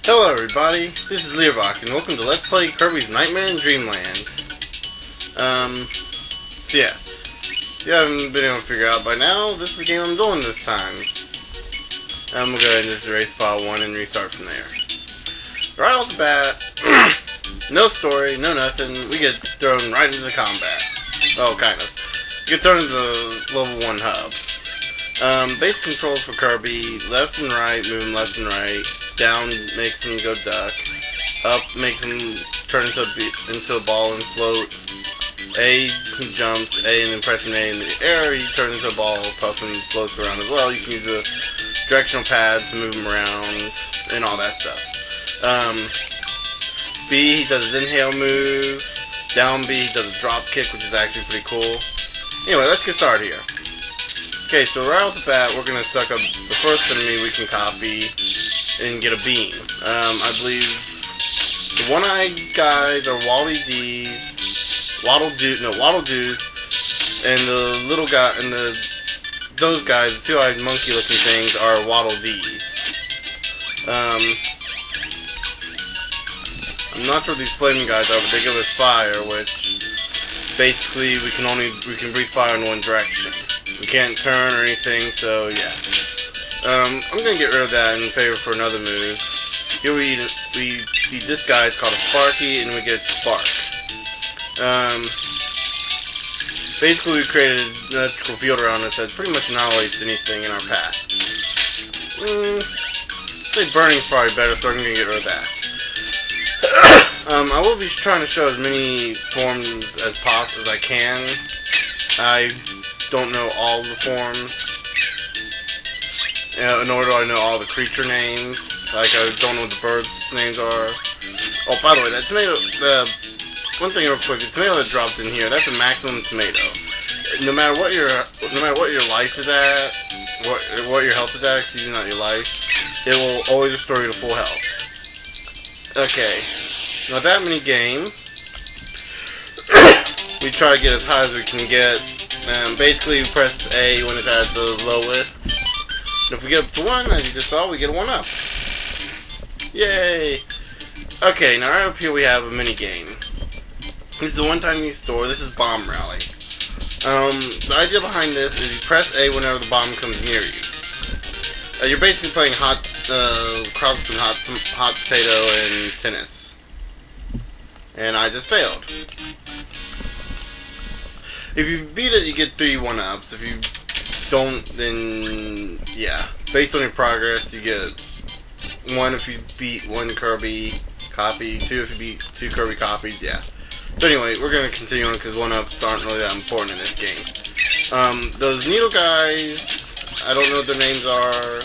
Hello everybody, this is Learbach, and welcome to Let's Play Kirby's Nightmare in Dreamland. So yeah, if you haven't been able to figure out by now, this is the game I'm doing this time. I'm gonna go ahead and just erase file 1 and restart from there. Right off the bat, no story, no nothing, we get thrown right into the combat. Oh, kind of. You get thrown into the level 1 hub. Basic controls for Kirby: left and right, moving left and right. Down makes him go duck. Up makes him turn into a ball and float. A, he jumps. A, and then pressing A in the air, he turns into a ball, puff, and floats around as well. You can use the directional pad to move him around and all that stuff. B, he does his inhale move. Down B, he does a drop kick, which is actually pretty cool. Anyway, let's get started here. Okay, so right off the bat, we're going to suck up the first enemy we can copy and get a beam. I believe the one-eyed guys are Waddle Doos, and the little guy, and those guys, the two-eyed monkey-looking things, are Waddle Dees. I'm not sure what these flaming guys are, but they give us fire, which basically we can breathe fire in one direction. We can't turn or anything, so yeah. I'm gonna get rid of that in favor for another move. Here we beat this guy, it's called a Sparky, and we get a Spark. Basically we created an electrical field around us that pretty much annihilates anything in our path. I'd say burning's probably better, so I'm gonna get rid of that. I will be trying to show as many forms as possible as I can. I don't know all the forms. Nor do I know all the creature names. Like, I don't know what the birds' names are. Oh, by the way, that tomato, one thing real quick, the tomato that dropped in here, that's a maximum tomato. No matter what your life is at, what your health is at, excuse me, not your life, it will always restore you to full health. Okay, not that mini game. We try to get as high as we can get. Basically, we press A when it's at the lowest. And if we get up to 1, as you just saw, we get a 1-up. Yay! Okay, now right up here we have a mini game. This is a one-time use store. This is Bomb Rally. The idea behind this is you press A whenever the bomb comes near you. You're basically playing cross between hot potato and tennis. And I just failed. If you beat it, you get 3 1-ups. If you don't, then yeah. Based on your progress, you get 1 if you beat 1 Kirby copy, 2 if you beat 2 Kirby copies, yeah. So anyway, we're going to continue on because 1-ups aren't really that important in this game. Those needle guys, I don't know what their names are,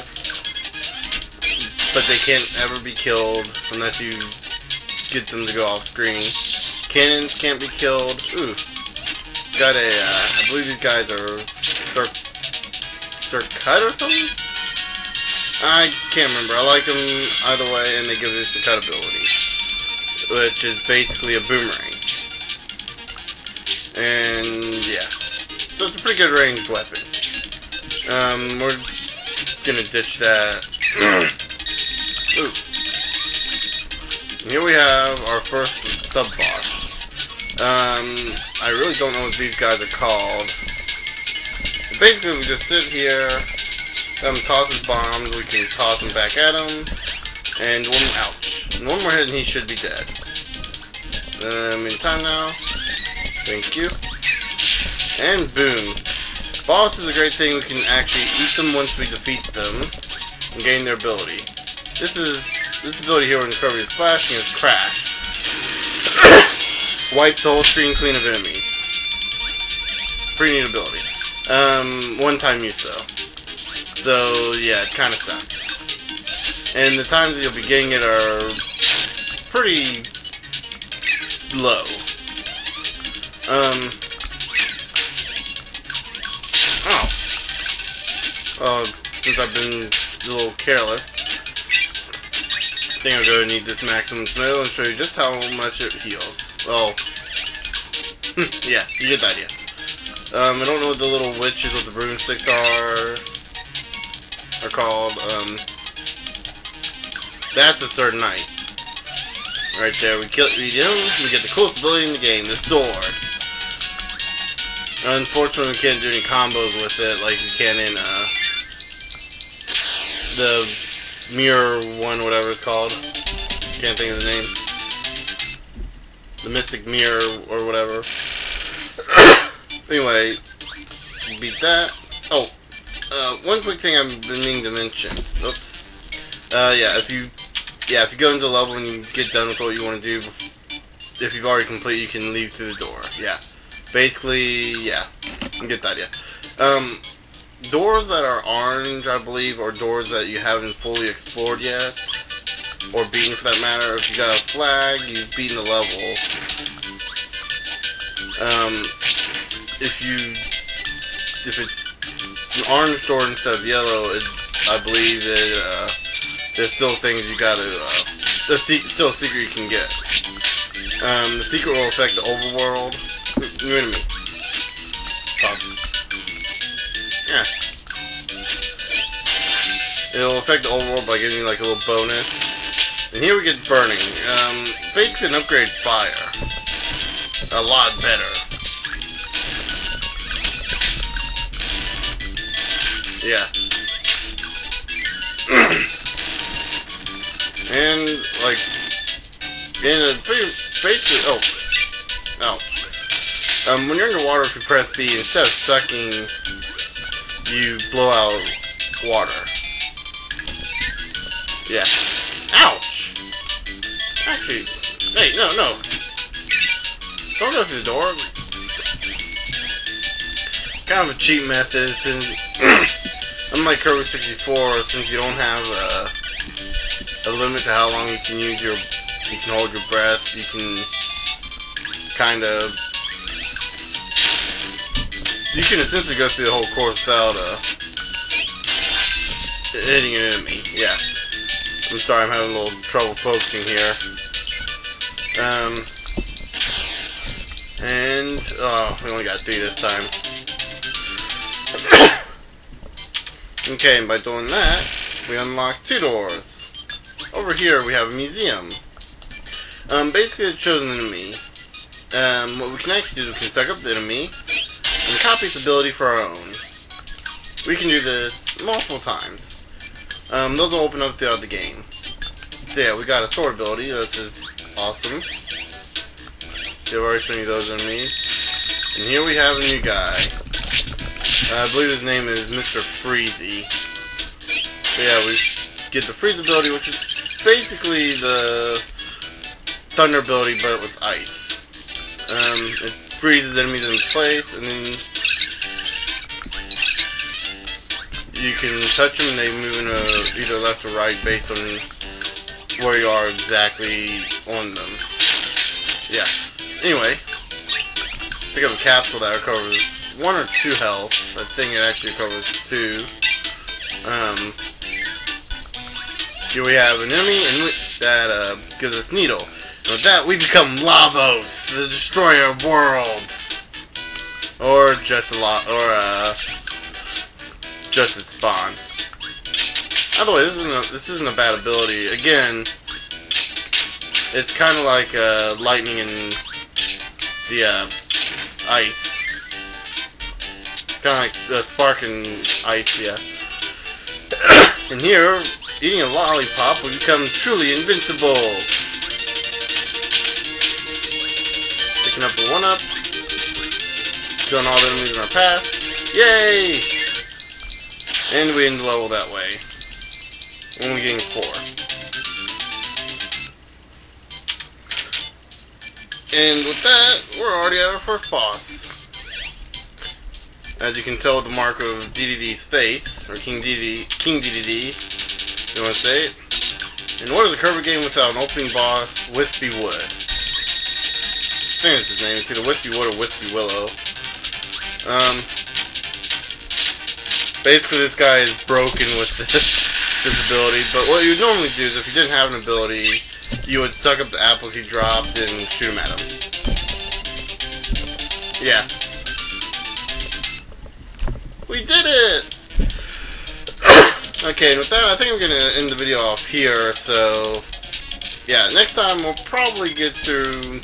but they can't ever be killed unless you get them to go off screen. Cannons can't be killed. Ooh. Got a, I believe these guys are Cut or something? I can't remember. I like them either way, and they give us the cut ability, which is basically a boomerang. And yeah, so it's a pretty good ranged weapon. We're gonna ditch that. Ooh. And here we have our first sub-boss. I really don't know what these guys are called. Basically, we just sit here, let him toss his bombs, we can toss them back at him, and ouch. And one more hit and he should be dead. In time now. Thank you. And boom. Boss is a great thing, we can actually eat them once we defeat them, and gain their ability. This ability here in Kirby is flashing is Crash. Wipes the whole screen clean of enemies. Pretty neat ability. One-time use though. So yeah, it kinda sucks. And the times that you'll be getting it are pretty low. Since I've been a little careless, I think I'm going to need this maximum tomato and show you just how much it heals. Well, yeah, you get the idea. I don't know what the little witches with the broomsticks are called. That's a certain knight. Right there, we get the coolest ability in the game, the sword. Unfortunately, we can't do any combos with it like we can in the mirror one, whatever it's called. Can't think of the name. The Mystic Mirror or whatever. Anyway, beat that. Oh, one quick thing I've been meaning to mention. Oops. Yeah, if you go into the level and you get done with what you want to do, if you've already completed, you can leave through the door. Yeah. Basically, yeah. You get the idea. Doors that are orange, I believe, or doors that you haven't fully explored yet, or beaten for that matter. If you got a flag, you've beaten the level. If it's an orange door instead of yellow, I believe that there's still things you gotta. There's still a secret you can get. The secret will affect the overworld. New enemy. Pause. Yeah. It'll affect the overworld by giving you like a little bonus. And here we get burning. Basically an upgrade fire. A lot better. Yeah. And like in a basically when you're underwater, if you press B, instead of sucking, you blow out water. Yeah. Ouch! Actually, hey, no. Don't go through the door. Kind of a cheat method, since unlike Kirby 64, since you don't have a limit to how long you can hold your breath, you can you can essentially go through the whole course without hitting an enemy. Yeah. I'm sorry, I'm having a little trouble focusing here. We only got 3 this time. Okay, and by doing that, we unlock 2 doors. Over here, we have a museum. Basically, it shows an enemy. What we can actually do is we can suck up the enemy and copy its ability for our own. We can do this multiple times. Those will open up throughout the game. So yeah, we got a sword ability, that's just awesome. I've already shown you those enemies. And here we have a new guy. I believe his name is Mr. Freezy. So yeah, we get the freeze ability, which is basically the thunder ability, but with ice. It freezes enemies in place, and then you can touch them and they move in either left or right based on where you are exactly on them. Yeah. Anyway, pick up a capsule that recovers 1 or 2 health. I think it actually recovers 2. Here we have an enemy that gives us Needle. And with that, we become Lavos, the destroyer of worlds. Or just just its spawn. By the way, this isn't a bad ability. Again, it's kind of like lightning and the ice. Kind of like spark and ice, yeah. And here, eating a lollipop, we become truly invincible. Picking up the 1-up. Killing all the enemies in our path. Yay! And we end the level that way. Only getting 4. And with that, we're already at our first boss. As you can tell with the mark of Dedede's face, or King Dedede, you want to say it. And what is a Kirby game without an opening boss, Wispy Wood? I think that's his name. It's either Wispy Wood or Wispy Willow. Basically, this guy is broken with this ability, but what you would normally do is if you didn't have an ability, you would suck up the apples he dropped and shoot him at him. Yeah. We did it! Okay, and with that, I think I'm going to end the video video off here, so yeah, next time we'll probably get through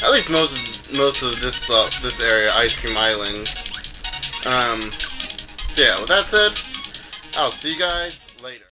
at least most of this area, Ice Cream Island. So yeah, with that said, I'll see you guys later.